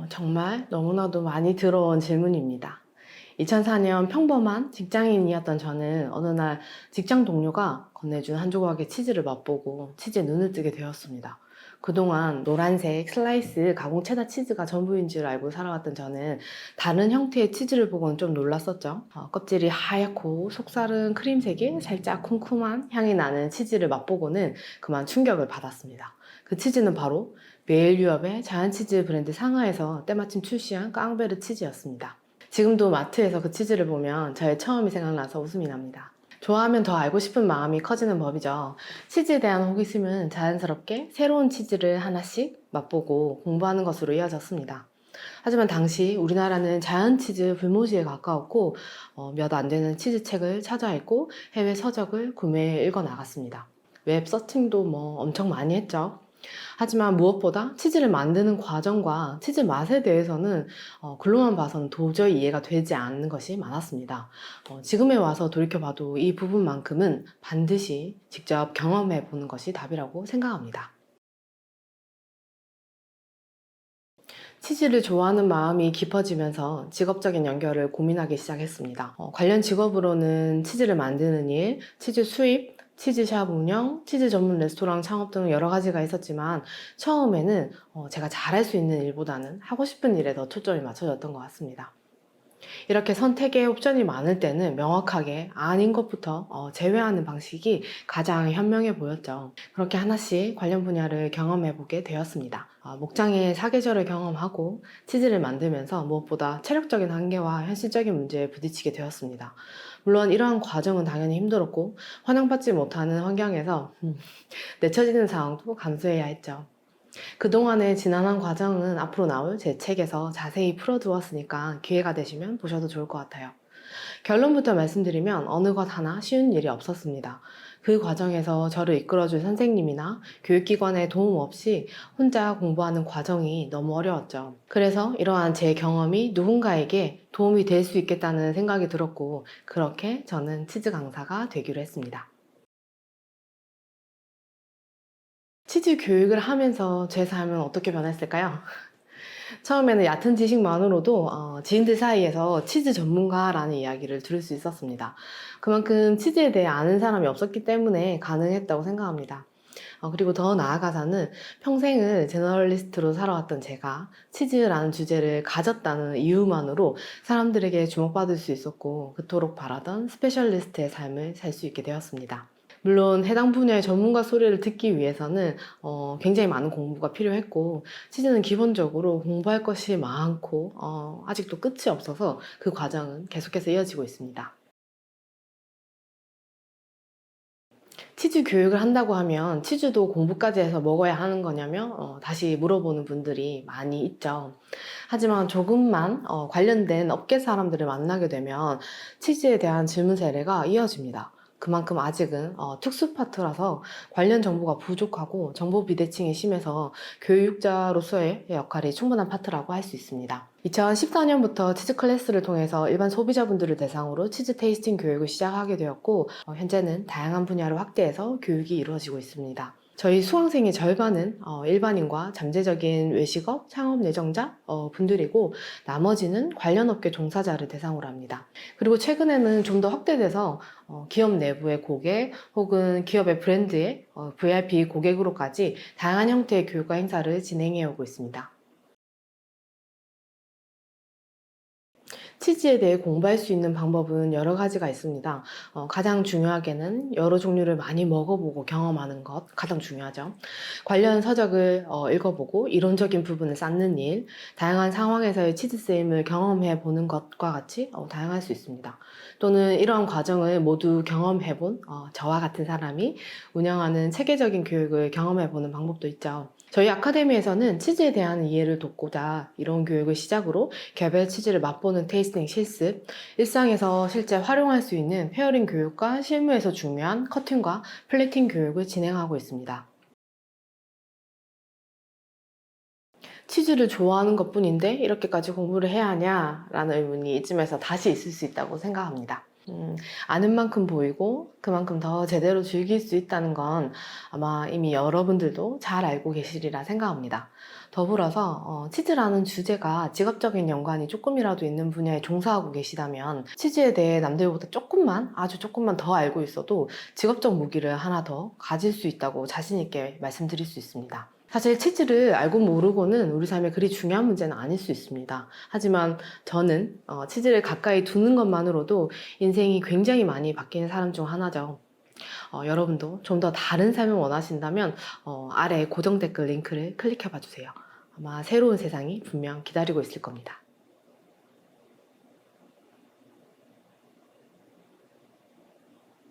정말 너무나도 많이 들어온 질문입니다. 2004년 평범한 직장인이었던 저는 어느 날 직장 동료가 건네준 한 조각의 치즈를 맛보고 치즈에 눈을 뜨게 되었습니다. 그동안 노란색 슬라이스 가공 체다 치즈가 전부인 줄 알고 살아왔던 저는 다른 형태의 치즈를 보고는 좀 놀랐었죠. 껍질이 하얗고 속살은 크림색에 살짝 쿰쿰한 향이 나는 치즈를 맛보고는 그만 충격을 받았습니다. 그 치즈는 바로 메일유업의 자연치즈 브랜드 상하에서 때마침 출시한 깡베르 치즈였습니다. 지금도 마트에서 그 치즈를 보면 저의 처음이 생각나서 웃음이 납니다. 좋아하면 더 알고 싶은 마음이 커지는 법이죠. 치즈에 대한 호기심은 자연스럽게 새로운 치즈를 하나씩 맛보고 공부하는 것으로 이어졌습니다. 하지만 당시 우리나라는 자연치즈 불모지에 가까웠고 몇 안 되는 치즈책을 찾아 읽고 해외 서적을 구매해 읽어 나갔습니다. 웹 서칭도 엄청 많이 했죠. 하지만 무엇보다 치즈를 만드는 과정과 치즈 맛에 대해서는 글로만 봐서는 도저히 이해가 되지 않는 것이 많았습니다. 지금에 와서 돌이켜봐도 이 부분만큼은 반드시 직접 경험해 보는 것이 답이라고 생각합니다. 치즈를 좋아하는 마음이 깊어지면서 직업적인 연결을 고민하기 시작했습니다. 관련 직업으로는 치즈를 만드는 일, 치즈 수입, 치즈샵 운영, 치즈 전문 레스토랑 창업 등 여러 가지가 있었지만 처음에는 제가 잘할 수 있는 일보다는 하고 싶은 일에 더 초점이 맞춰졌던 것 같습니다. 이렇게 선택의 옵션이 많을 때는 명확하게 아닌 것부터 제외하는 방식이 가장 현명해 보였죠. 그렇게 하나씩 관련 분야를 경험해 보게 되었습니다. 목장의 사계절을 경험하고 치즈를 만들면서 무엇보다 체력적인 한계와 현실적인 문제에 부딪히게 되었습니다. 물론 이러한 과정은 당연히 힘들었고 환영받지 못하는 환경에서 내쳐지는 상황도 감수해야 했죠. 그동안의 지난한 과정은 앞으로 나올 제 책에서 자세히 풀어두었으니까 기회가 되시면 보셔도 좋을 것 같아요. 결론부터 말씀드리면 어느 것 하나 쉬운 일이 없었습니다. 그 과정에서 저를 이끌어줄 선생님이나 교육기관의 도움 없이 혼자 공부하는 과정이 너무 어려웠죠. 그래서 이러한 제 경험이 누군가에게 도움이 될 수 있겠다는 생각이 들었고, 그렇게 저는 치즈 강사가 되기로 했습니다. 치즈 교육을 하면서 제 삶은 어떻게 변했을까요? 처음에는 얕은 지식만으로도 지인들 사이에서 치즈 전문가라는 이야기를 들을 수 있었습니다. 그만큼 치즈에 대해 아는 사람이 없었기 때문에 가능했다고 생각합니다. 그리고 더 나아가서는 평생을 제너럴리스트로 살아왔던 제가 치즈라는 주제를 가졌다는 이유만으로 사람들에게 주목받을 수 있었고 그토록 바라던 스페셜리스트의 삶을 살 수 있게 되었습니다. 물론 해당 분야의 전문가 소리를 듣기 위해서는 굉장히 많은 공부가 필요했고 치즈는 기본적으로 공부할 것이 많고 아직도 끝이 없어서 그 과정은 계속해서 이어지고 있습니다. 치즈 교육을 한다고 하면 치즈도 공부까지 해서 먹어야 하는 거냐며 다시 물어보는 분들이 많이 있죠. 하지만 조금만 관련된 업계 사람들을 만나게 되면 치즈에 대한 질문 세례가 이어집니다. 그만큼 아직은 특수 파트라서 관련 정보가 부족하고 정보 비대칭이 심해서 교육자로서의 역할이 충분한 파트라고 할 수 있습니다. 2014년부터 치즈 클래스를 통해서 일반 소비자분들을 대상으로 치즈 테이스팅 교육을 시작하게 되었고 현재는 다양한 분야로 확대해서 교육이 이루어지고 있습니다. 저희 수강생의 절반은 일반인과 잠재적인 외식업, 창업 예정자 분들이고 나머지는 관련 업계 종사자를 대상으로 합니다. 그리고 최근에는 좀 더 확대돼서 기업 내부의 고객 혹은 기업의 브랜드의 VIP 고객으로까지 다양한 형태의 교육과 행사를 진행해 오고 있습니다. 치즈에 대해 공부할 수 있는 방법은 여러 가지가 있습니다. 가장 중요하게는 여러 종류를 많이 먹어보고 경험하는 것, 가장 중요하죠. 관련 서적을 읽어보고 이론적인 부분을 쌓는 일, 다양한 상황에서의 치즈 쓰임을 경험해 보는 것과 같이 다양할 수 있습니다. 또는 이러한 과정을 모두 경험해본 저와 같은 사람이 운영하는 체계적인 교육을 경험해 보는 방법도 있죠. 저희 아카데미에서는 치즈에 대한 이해를 돕고자 이런 교육을 시작으로 개별 치즈를 맛보는 테이스팅 실습, 일상에서 실제 활용할 수 있는 페어링 교육과 실무에서 중요한 커팅과 플레이팅 교육을 진행하고 있습니다. 치즈를 좋아하는 것뿐인데 이렇게까지 공부를 해야 하냐라는 의문이 이쯤에서 다시 있을 수 있다고 생각합니다. 아는 만큼 보이고 그만큼 더 제대로 즐길 수 있다는 건 아마 이미 여러분들도 잘 알고 계시리라 생각합니다. 더불어서 치즈라는 주제가 직업적인 연관이 조금이라도 있는 분야에 종사하고 계시다면 치즈에 대해 남들보다 조금만, 아주 조금만 더 알고 있어도 직업적 무기를 하나 더 가질 수 있다고 자신 있게 말씀드릴 수 있습니다. 사실 치즈를 알고 모르고는 우리 삶에 그리 중요한 문제는 아닐 수 있습니다. 하지만 저는 치즈를 가까이 두는 것만으로도 인생이 굉장히 많이 바뀌는 사람 중 하나죠. 여러분도 좀 더 다른 삶을 원하신다면 아래 고정 댓글 링크를 클릭해 봐 주세요. 아마 새로운 세상이 분명 기다리고 있을 겁니다.